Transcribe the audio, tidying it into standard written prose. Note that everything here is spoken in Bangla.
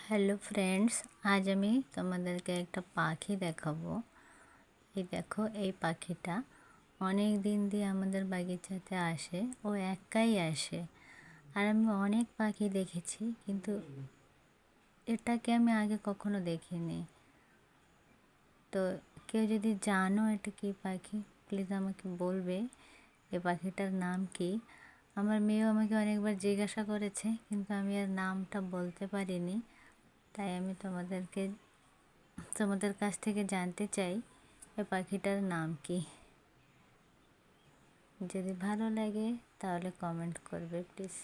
হ্যালো ফ্রেন্ডস, আজ আমি তোমাদেরকে একটা পাখি দেখাবো। এই দেখো, এই পাখিটা অনেক দিন দিয়ে আমাদের বাগিচাতে আসে। ও একাই আসে। আর আমি অনেক পাখি দেখেছি, কিন্তু এটাকে আমি আগে কখনো দেখিনি। তো কেউ যদি জানো এটা কী পাখি, প্লিজ আমাকে বলবে এই পাখিটার নাম কি। আমার মেয়েও আমাকে অনেকবার জিজ্ঞাসা করেছে, কিন্তু আমি আর নামটা বলতে পারিনি। তাই আমি তোমাদের কাছ থেকে জানতে চাই এই পাখিটার নাম কি। যদি ভালো লাগে তাহলে কমেন্ট করবে প্লিজ।